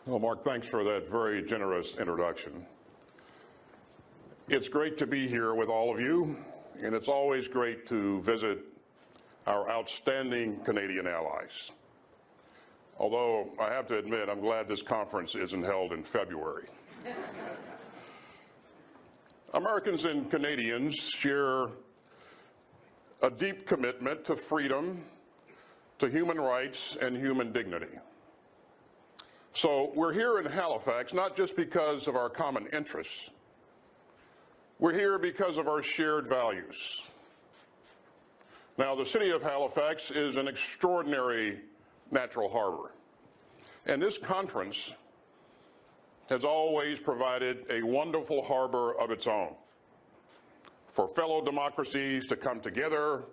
Well, Mark, thanks for that very generous introduction. It's great to be here with all of you, and it's always great to visit our outstanding Canadian allies. Although I have to admit, I'm glad this conference isn't held in February. Americans and Canadians share a deep commitment to freedom, to human rights, and human dignity. So we're here in Halifax not just because of our common interests. We're here because of our shared values. Now, the city of Halifax is an extraordinary natural harbor, and this conference has always provided a wonderful harbor of its own for fellow democracies to come together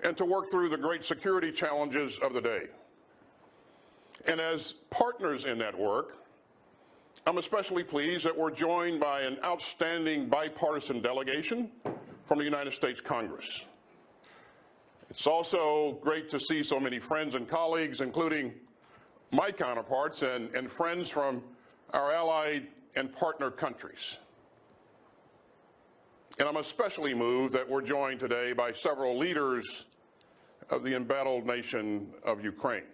and to work through the great security challenges of the day. And as partners in that work, I'm especially pleased that we're joined by an outstanding bipartisan delegation from the United States Congress. It's also great to see so many friends and colleagues, including my counterparts and friends from our allied and partner countries. And I'm especially moved that we're joined today by several leaders of the embattled nation of Ukraine,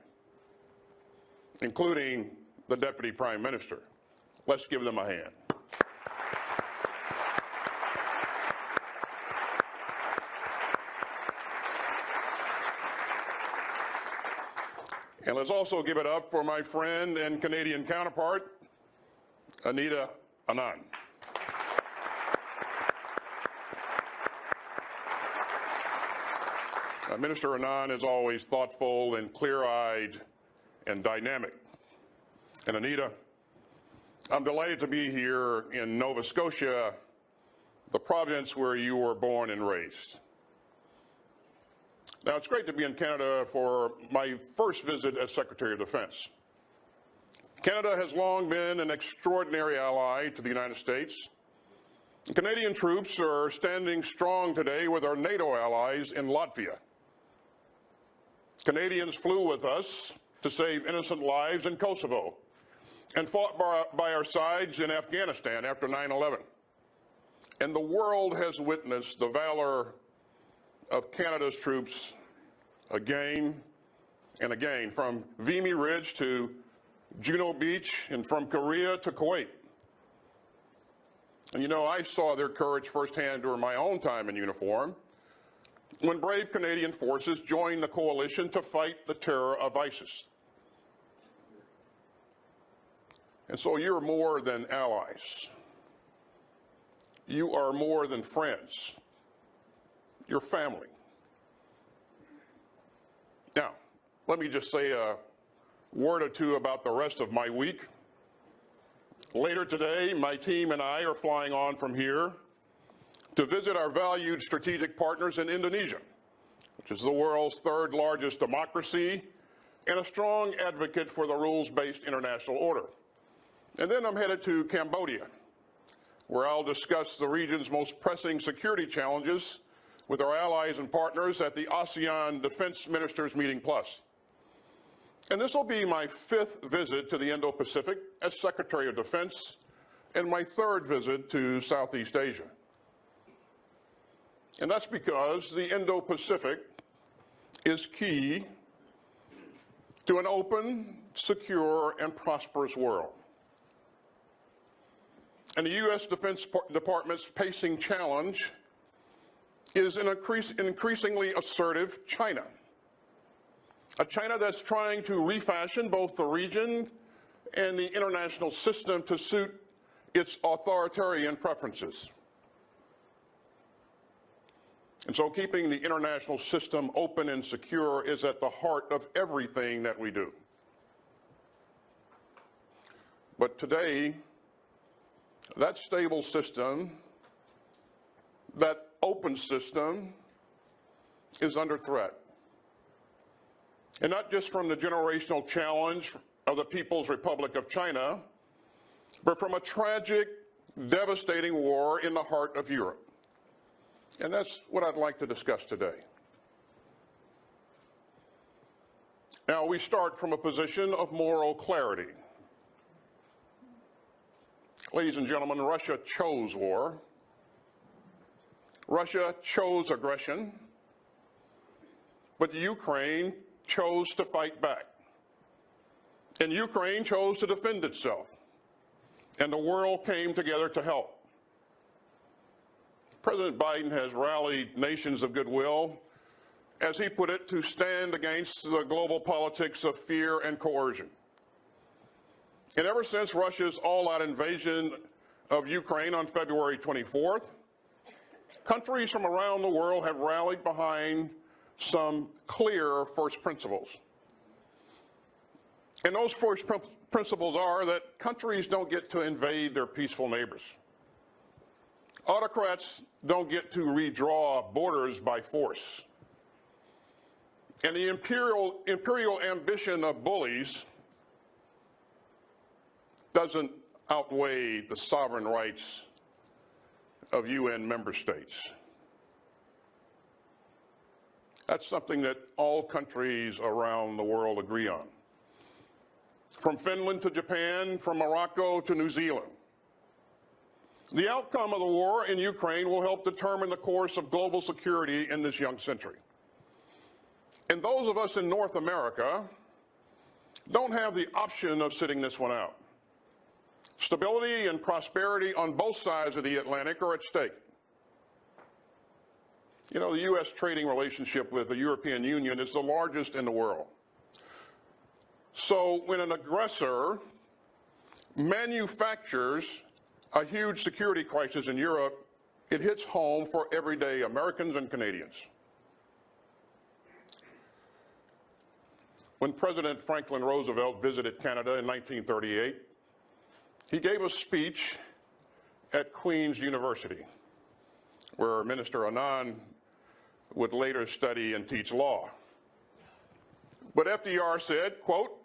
including the Deputy Prime Minister. Let's give them a hand. And let's also give it up for my friend and Canadian counterpart, Anita Anand. Minister Anand is always thoughtful and clear-eyed and dynamic. And Anita, I'm delighted to be here in Nova Scotia, the province where you were born and raised. Now, it's great to be in Canada for my first visit as Secretary of Defense. Canada has long been an extraordinary ally to the United States. Canadian troops are standing strong today with our NATO allies in Latvia. Canadians flew with us to save innocent lives in Kosovo and fought by our sides in Afghanistan after 9/11. And the world has witnessed the valor of Canada's troops again and again, from Vimy Ridge to Juno Beach and from Korea to Kuwait. And you know, I saw their courage firsthand during my own time in uniform when brave Canadian forces joined the coalition to fight the terror of ISIS. And so you're more than allies. You are more than friends. You're family. Now, let me just say a word or two about the rest of my week. Later today, my team and I are flying on from here to visit our valued strategic partners in Indonesia, which is the world's third largest democracy and a strong advocate for the rules-based international order. And then I'm headed to Cambodia, where I'll discuss the region's most pressing security challenges with our allies and partners at the ASEAN Defense Ministers Meeting Plus. And this will be my 5th visit to the Indo-Pacific as Secretary of Defense and my 3rd visit to Southeast Asia. And that's because the Indo-Pacific is key to an open, secure, and prosperous world. And the U.S. Defense Department's pacing challenge is an increasingly assertive China. A China that's trying to refashion both the region and the international system to suit its authoritarian preferences. And so keeping the international system open and secure is at the heart of everything that we do. But today, that stable system, that open system, is under threat. And not just from the generational challenge of the People's Republic of China, but from a tragic, devastating war in the heart of Europe. And that's what I'd like to discuss today. Now, we start from a position of moral clarity. Ladies and gentlemen, Russia chose war. Russia chose aggression, but Ukraine chose to fight back. And Ukraine chose to defend itself. And the world came together to help. President Biden has rallied nations of goodwill, as he put it, to stand against the global politics of fear and coercion. And ever since Russia's all-out invasion of Ukraine on February 24th, countries from around the world have rallied behind some clear first principles. And those first principles are that countries don't get to invade their peaceful neighbors. Autocrats don't get to redraw borders by force. And the imperial ambition of bullies doesn't outweigh the sovereign rights of UN member states. That's something that all countries around the world agree on. From Finland to Japan, from Morocco to New Zealand. The outcome of the war in Ukraine will help determine the course of global security in this young century. And those of us in North America don't have the option of sitting this one out. Stability and prosperity on both sides of the Atlantic are at stake. You know, the U.S. trading relationship with the European Union is the largest in the world. So when an aggressor manufactures a huge security crisis in Europe, it hits home for everyday Americans and Canadians. When President Franklin Roosevelt visited Canada in 1938, he gave a speech at Queen's University, where Minister Anand would later study and teach law. But FDR said, quote,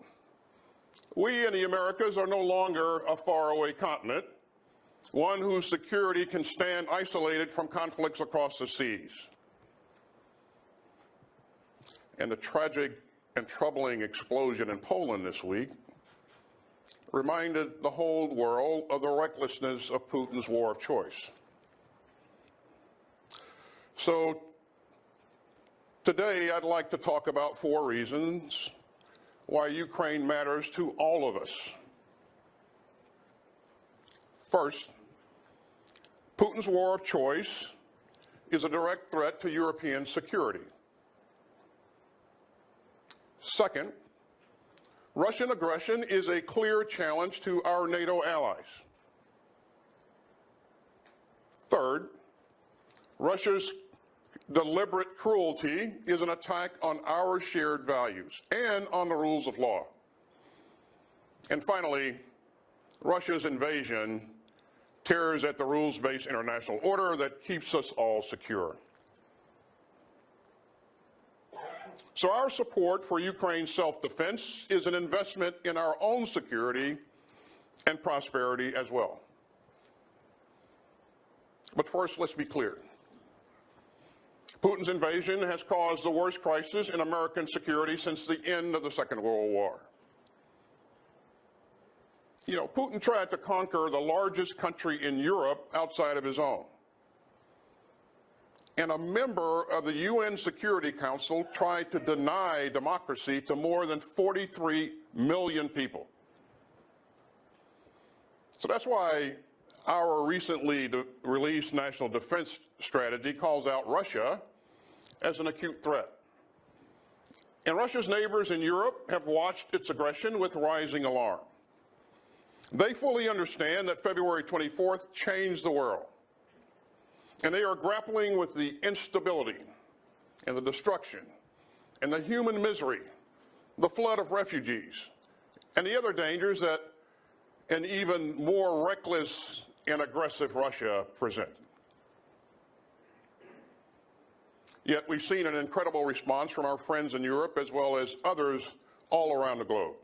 "We in the Americas are no longer a faraway continent, one whose security can stand isolated from conflicts across the seas." And the tragic and troubling explosion in Poland this week reminded the whole world of the recklessness of Putin's war of choice. So today I'd like to talk about 4 reasons why Ukraine matters to all of us. First, Putin's war of choice is a direct threat to European security. Second, Russian aggression is a clear challenge to our NATO allies. Third, Russia's deliberate cruelty is an attack on our shared values and on the rules of law. And finally, Russia's invasion tears at the rules-based international order that keeps us all secure. So our support for Ukraine's self-defense is an investment in our own security and prosperity as well. But first, let's be clear. Putin's invasion has caused the worst crisis in American security since the end of the Second World War. You know, Putin tried to conquer the largest country in Europe outside of his own. And a member of the UN Security Council tried to deny democracy to more than 43 million people. So that's why our recently released National Defense Strategy calls out Russia as an acute threat. And Russia's neighbors in Europe have watched its aggression with rising alarm. They fully understand that February 24th changed the world. And they are grappling with the instability and the destruction and the human misery, the flood of refugees, and the other dangers that an even more reckless and aggressive Russia presents. Yet we've seen an incredible response from our friends in Europe as well as others all around the globe.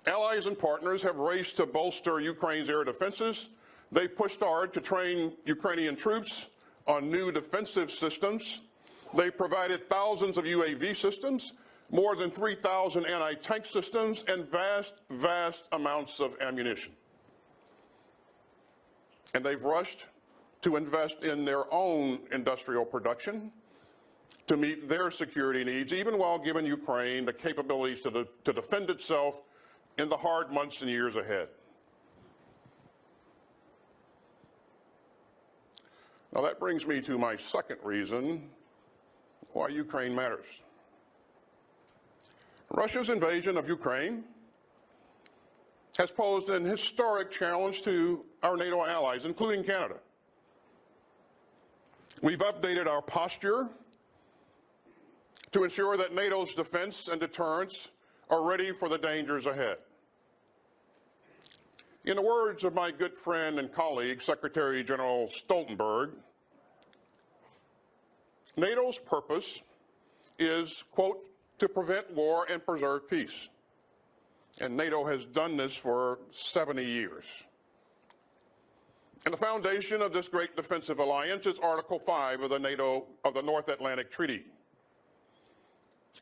Allies and partners have raced to bolster Ukraine's air defenses. They pushed hard to train Ukrainian troops on new defensive systems. They provided thousands of UAV systems, more than 3,000 anti-tank systems, and vast amounts of ammunition. and they've rushed to invest in their own industrial production to meet their security needs, even while giving Ukraine the capabilities to defend itself in the hard months and years ahead. Now that brings me to my second reason why Ukraine matters. Russia's invasion of Ukraine has posed an historic challenge to our NATO allies, including Canada. We've updated our posture to ensure that NATO's defense and deterrence are ready for the dangers ahead. In the words of my good friend and colleague, Secretary General Stoltenberg, NATO's purpose is, quote, to prevent war and preserve peace. And NATO has done this for 70 years. And the foundation of this great defensive alliance is Article 5 of the North Atlantic Treaty.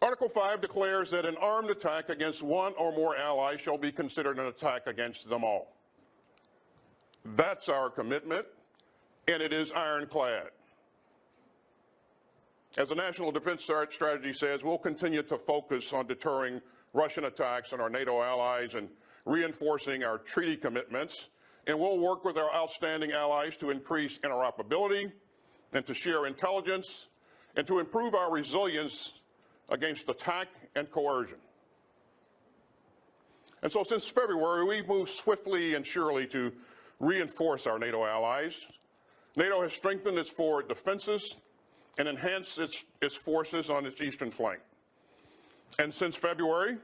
Article 5 declares that an armed attack against one or more allies shall be considered an attack against them all. That's our commitment, and it is ironclad. As the National Defense Strategy says, we'll continue to focus on deterring Russian attacks on our NATO allies and reinforcing our treaty commitments, and we'll work with our outstanding allies to increase interoperability and to share intelligence and to improve our resilience against attack and coercion. And so since February, we've moved swiftly and surely to reinforce our NATO allies. NATO has strengthened its forward defenses and enhanced its forces on its eastern flank. And since February,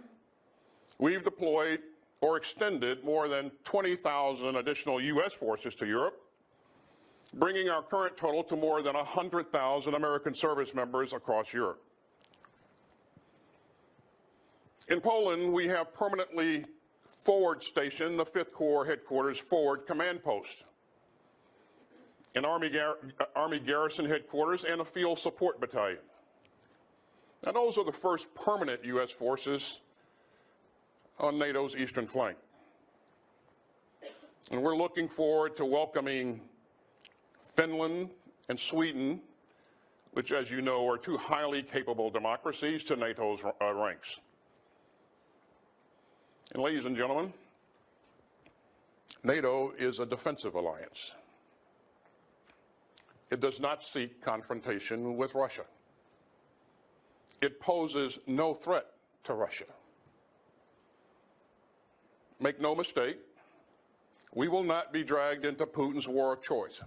we've deployed or extended more than 20,000 additional U.S. forces to Europe, bringing our current total to more than 100,000 American service members across Europe. In Poland, we have permanently forward stationed the 5th Corps Headquarters Forward Command Post, an Army Garrison Headquarters, and a Field Support Battalion. Now, those are the first permanent U.S. forces on NATO's eastern flank. And we're looking forward to welcoming Finland and Sweden, which, as you know, are two highly capable democracies, to NATO's ranks. And ladies and gentlemen, NATO is a defensive alliance. It does not seek confrontation with Russia. It poses no threat to Russia. Make no mistake, we will not be dragged into Putin's war of choice.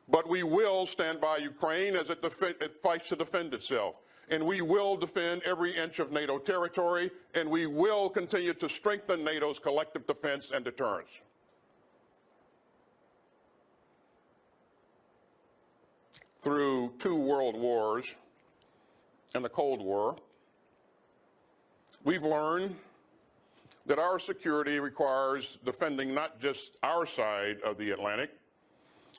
But we will stand by Ukraine as it fights to defend itself. And we will defend every inch of NATO territory, and we will continue to strengthen NATO's collective defense and deterrence. Through 2 world wars and the Cold War, we've learned that our security requires defending not just our side of the Atlantic,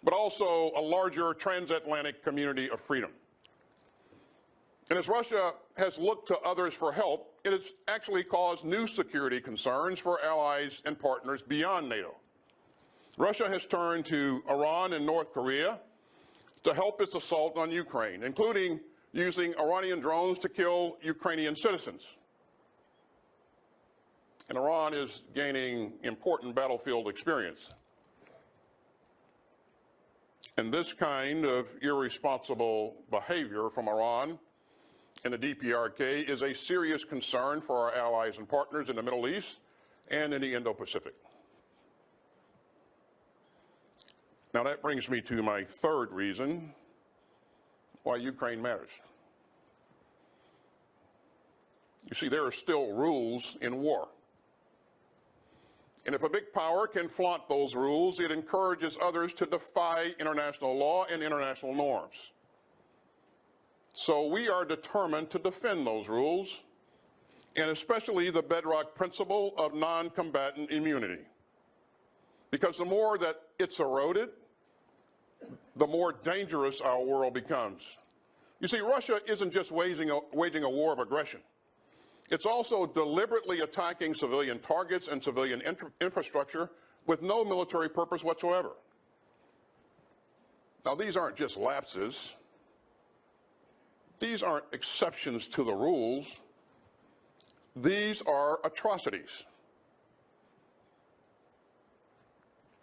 but also a larger transatlantic community of freedom. And as Russia has looked to others for help, it has actually caused new security concerns for allies and partners beyond NATO. Russia has turned to Iran and North Korea to help its assault on Ukraine, including using Iranian drones to kill Ukrainian citizens. And Iran is gaining important battlefield experience. And this kind of irresponsible behavior from Iran and the DPRK is a serious concern for our allies and partners in the Middle East and in the Indo-Pacific. Now that brings me to my third reason why Ukraine matters. You see, there are still rules in war. And if a big power can flaunt those rules, it encourages others to defy international law and international norms. So we are determined to defend those rules, and especially the bedrock principle of non-combatant immunity. Because the more that it's eroded, the more dangerous our world becomes. You see, Russia isn't just waging a war of aggression. It's also deliberately attacking civilian targets and civilian infrastructure with no military purpose whatsoever. Now, these aren't just lapses. These aren't exceptions to the rules. These are atrocities.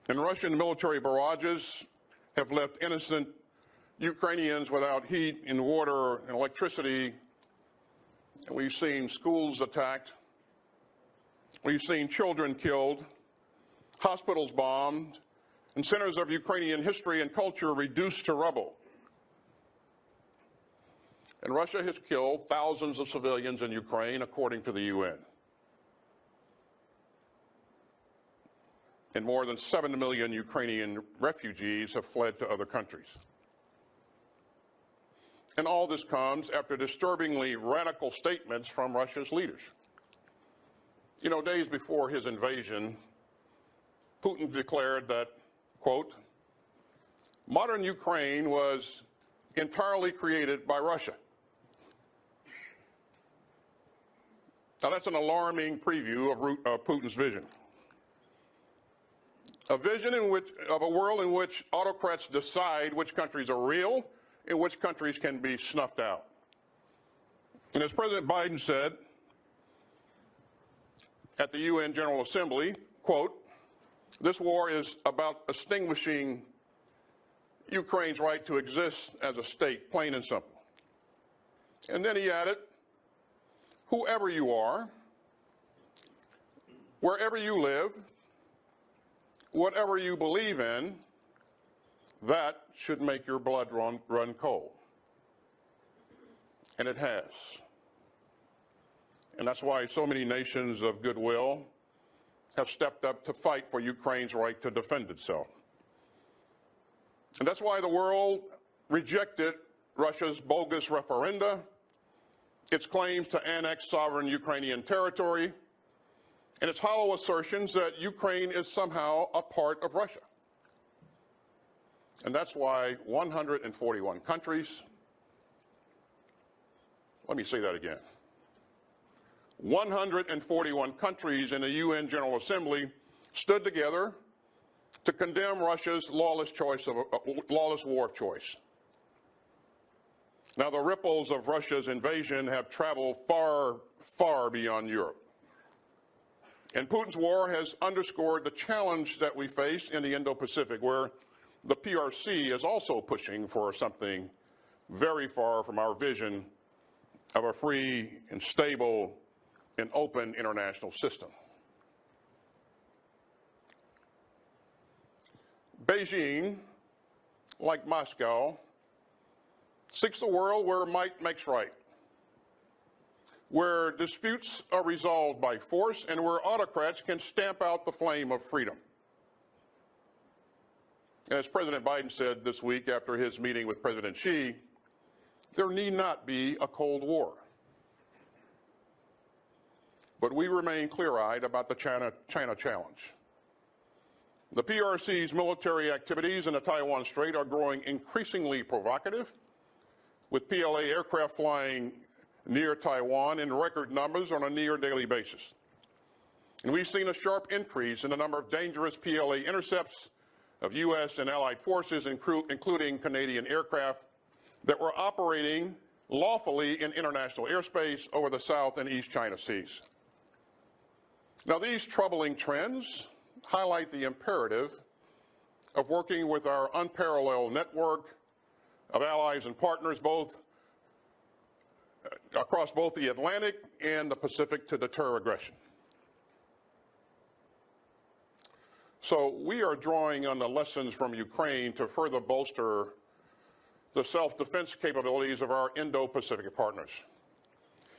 And Russian military barrages have left innocent Ukrainians without heat and water and electricity. And we've seen schools attacked. We've seen children killed, hospitals bombed, and centers of Ukrainian history and culture reduced to rubble. And Russia has killed thousands of civilians in Ukraine, according to the UN. And more than 7 million Ukrainian refugees have fled to other countries. And all this comes after disturbingly radical statements from Russia's leaders. You know, days before his invasion, Putin declared that, quote, modern Ukraine was entirely created by Russia. Now, that's an alarming preview of Putin's vision. A vision of a world in which autocrats decide which countries are real and which countries can be snuffed out. And as President Biden said at the UN General Assembly, quote, this war is about extinguishing Ukraine's right to exist as a state, plain and simple. And then he added, whoever you are, wherever you live, whatever you believe in, that should make your blood run cold. And it has. And that's why so many nations of goodwill have stepped up to fight for Ukraine's right to defend itself. And that's why the world rejected Russia's bogus referenda, its claims to annex sovereign Ukrainian territory, and its hollow assertions that Ukraine is somehow a part of Russia. And that's why 141 countries, let me say that again, 141 countries in the UN General Assembly stood together to condemn Russia's lawless war of choice. Now, the ripples of Russia's invasion have traveled far, far beyond Europe. And Putin's war has underscored the challenge that we face in the Indo-Pacific, where the PRC is also pushing for something very far from our vision of a free and stable and open international system. Beijing, like Moscow, seeks a world where might makes right, where disputes are resolved by force, and where autocrats can stamp out the flame of freedom. And as President Biden said this week after his meeting with President Xi, there need not be a Cold War. But we remain clear-eyed about the China challenge. The PRC's military activities in the Taiwan Strait are growing increasingly provocative, with PLA aircraft flying near Taiwan in record numbers on a near daily basis. And we've seen a sharp increase in the number of dangerous PLA intercepts of U.S. and allied forces, including Canadian aircraft, that were operating lawfully in international airspace over the South and East China Seas. Now, these troubling trends highlight the imperative of working with our unparalleled network of allies and partners across both the Atlantic and the Pacific to deter aggression. So we are drawing on the lessons from Ukraine to further bolster the self-defense capabilities of our Indo-Pacific partners.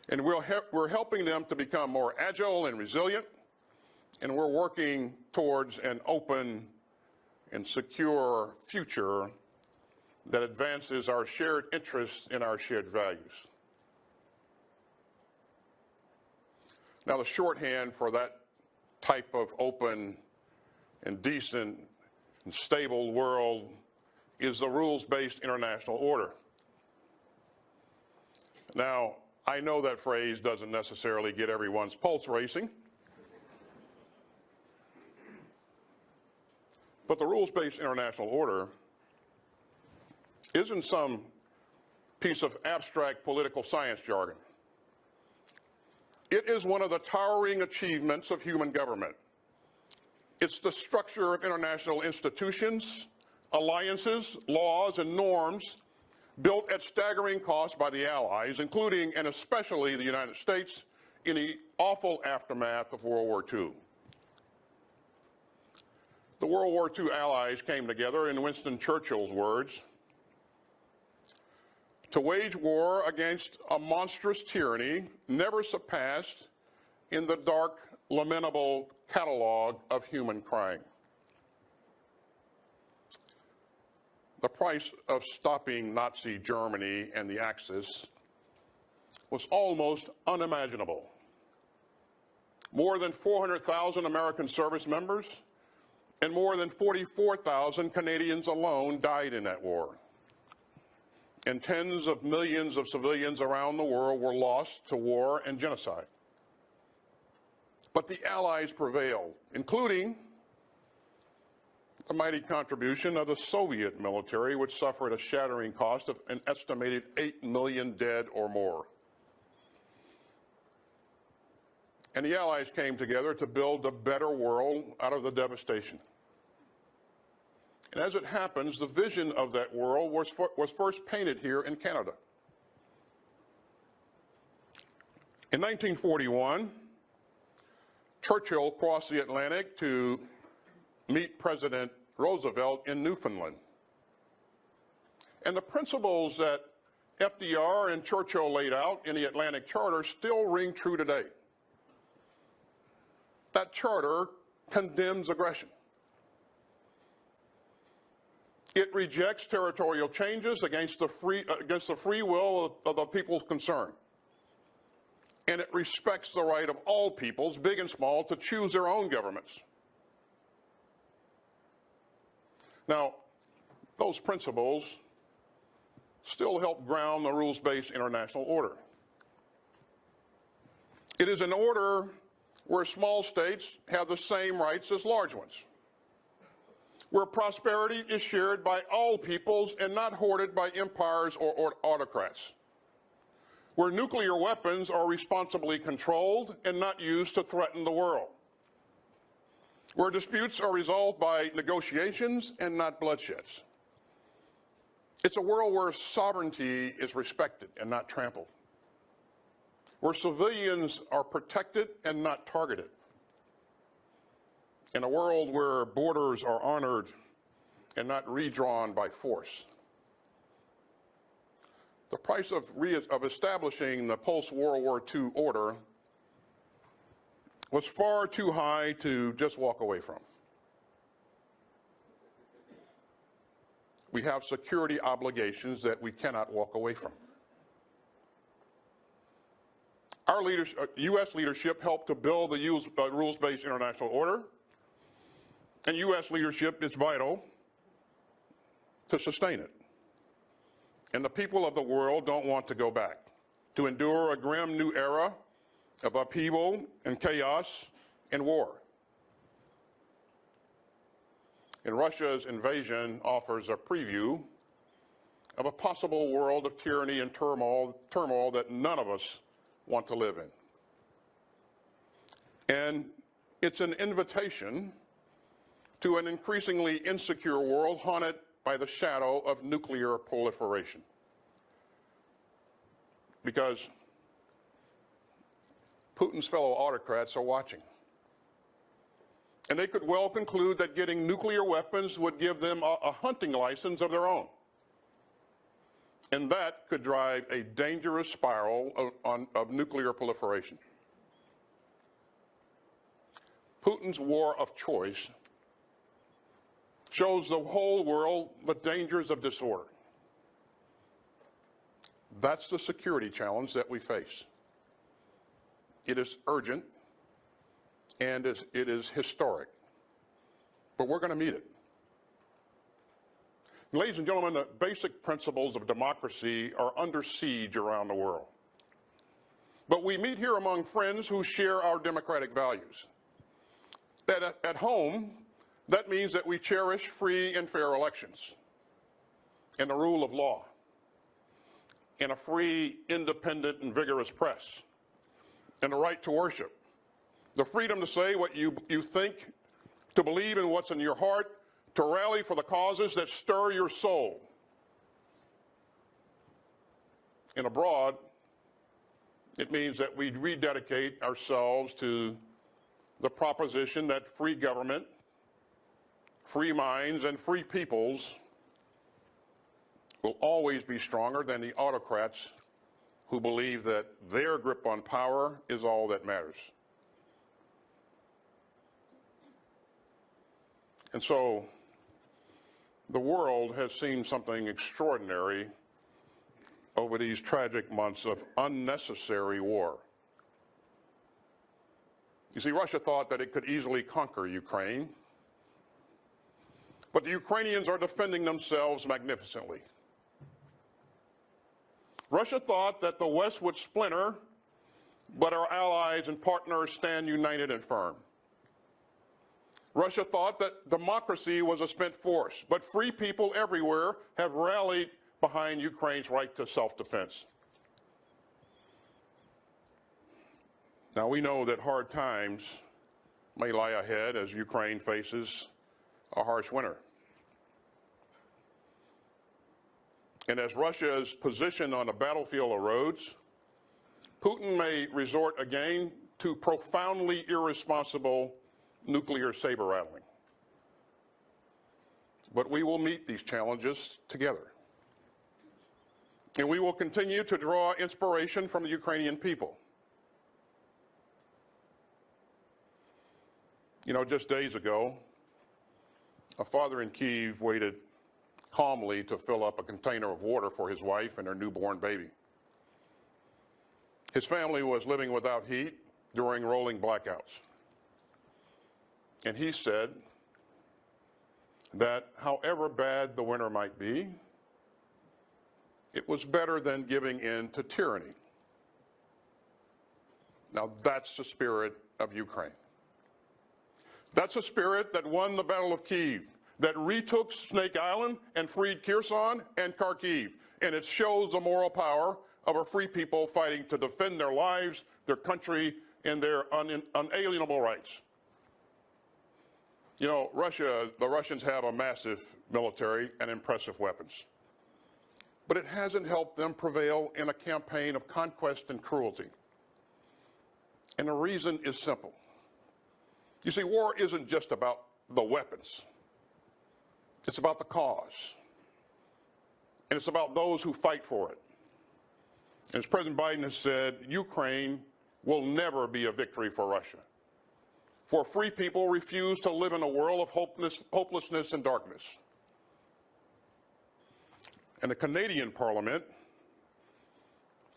And we're helping them to become more agile and resilient, and we're working towards an open and secure future that advances our shared interests and our shared values. Now, the shorthand for that type of open and decent and stable world is the rules-based international order. Now, I know that phrase doesn't necessarily get everyone's pulse racing, but the rules-based international order isn't some piece of abstract political science jargon. It is one of the towering achievements of human government. It's the structure of international institutions, alliances, laws, and norms built at staggering cost by the Allies, including and especially the United States, in the awful aftermath of World War II. The World War II Allies came together, in Winston Churchill's words, to wage war against a monstrous tyranny never surpassed in the dark, lamentable catalog of human crime. The price of stopping Nazi Germany and the Axis was almost unimaginable. More than 400,000 American service members and more than 44,000 Canadians alone died in that war. And tens of millions of civilians around the world were lost to war and genocide. But the Allies prevailed, including the mighty contribution of the Soviet military, which suffered a shattering cost of an estimated 8 million dead or more. And the Allies came together to build a better world out of the devastation. And as it happens, the vision of that world was first painted here in Canada. In 1941, Churchill crossed the Atlantic to meet President Roosevelt in Newfoundland. And the principles that FDR and Churchill laid out in the Atlantic Charter still ring true today. That charter condemns aggression. It rejects territorial changes against the free will of the peoples concerned. And it respects the right of all peoples, big and small, to choose their own governments. Now, those principles still help ground the rules-based international order. It is an order where small states have the same rights as large ones, where prosperity is shared by all peoples and not hoarded by empires or autocrats, where nuclear weapons are responsibly controlled and not used to threaten the world, where disputes are resolved by negotiations and not bloodsheds. It's a world where sovereignty is respected and not trampled, where civilians are protected and not targeted, in a world where borders are honored and not redrawn by force. The price of establishing the post-World War II order was far too high to just walk away from. We have security obligations that we cannot walk away from. Our U.S. leadership helped to build the rules-based international order, and U.S. leadership is vital to sustain it. And the people of the world don't want to go back, to endure a grim new era of upheaval and chaos and war. And Russia's invasion offers a preview of a possible world of tyranny and turmoil that none of us want to live in. And it's an invitation to an increasingly insecure world haunted by the shadow of nuclear proliferation. Because Putin's fellow autocrats are watching. And they could well conclude that getting nuclear weapons would give them a hunting license of their own. And that could drive a dangerous spiral of nuclear proliferation. Putin's war of choice shows the whole world the dangers of disorder. That's the security challenge that we face. It is urgent and it is historic, but we're going to meet it. Ladies and gentlemen, the basic principles of democracy are under siege around the world. But we meet here among friends who share our democratic values. That at home, that means that we cherish free and fair elections. and the rule of law, and a free, independent, and vigorous press, and the right to worship, the freedom to say what you think, to believe in what's in your heart, to rally for the causes that stir your soul. And abroad, it means that we rededicate ourselves to the proposition that free government, free minds, and free peoples will always be stronger than the autocrats who believe that their grip on power is all that matters. And so the world has seen something extraordinary over these tragic months of unnecessary war. You see, Russia thought that it could easily conquer Ukraine, but the Ukrainians are defending themselves magnificently. Russia thought that the West would splinter, but our allies and partners stand united and firm. Russia thought that democracy was a spent force, but free people everywhere have rallied behind Ukraine's right to self-defense. Now, we know that hard times may lie ahead as Ukraine faces a harsh winter. And as Russia's position on the battlefield erodes, Putin may resort again to profoundly irresponsible nuclear saber-rattling. But we will meet these challenges together. And we will continue to draw inspiration from the Ukrainian people. You know, just days ago, a father in Kyiv waited calmly to fill up a container of water for his wife and her newborn baby. His family was living without heat during rolling blackouts. And he said that however bad the winter might be, it was better than giving in to tyranny. Now that's the spirit of Ukraine. That's the spirit that won the Battle of Kyiv, that retook Snake Island and freed Kherson and Kharkiv. And it shows the moral power of our free people fighting to defend their lives, their country, and their unalienable rights. You know, the Russians have a massive military and impressive weapons. But it hasn't helped them prevail in a campaign of conquest and cruelty. And the reason is simple. You see, war isn't just about the weapons. It's about the cause. And it's about those who fight for it. And as President Biden has said, Ukraine will never be a victory for Russia. For free people refuse to live in a world of hopelessness and darkness. And the Canadian Parliament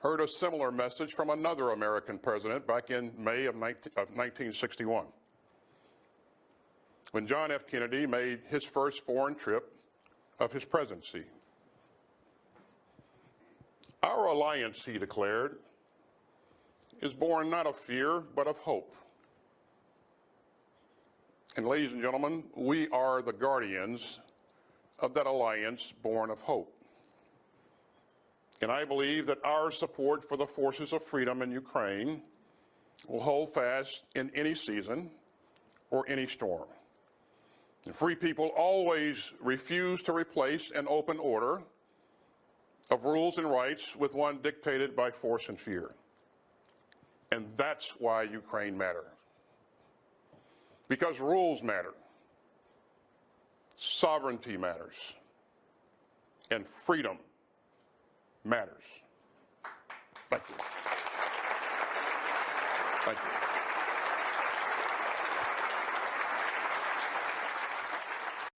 heard a similar message from another American president back in May of 1961, when John F. Kennedy made his first foreign trip of his presidency. Our alliance, he declared, is born not of fear, but of hope. And ladies and gentlemen, we are the guardians of that alliance born of hope. And I believe that our support for the forces of freedom in Ukraine will hold fast in any season or any storm. And free people always refuse to replace an open order of rules and rights with one dictated by force and fear. And that's why Ukraine matters. Because rules matter, sovereignty matters, and freedom matters. Thank you. Thank you.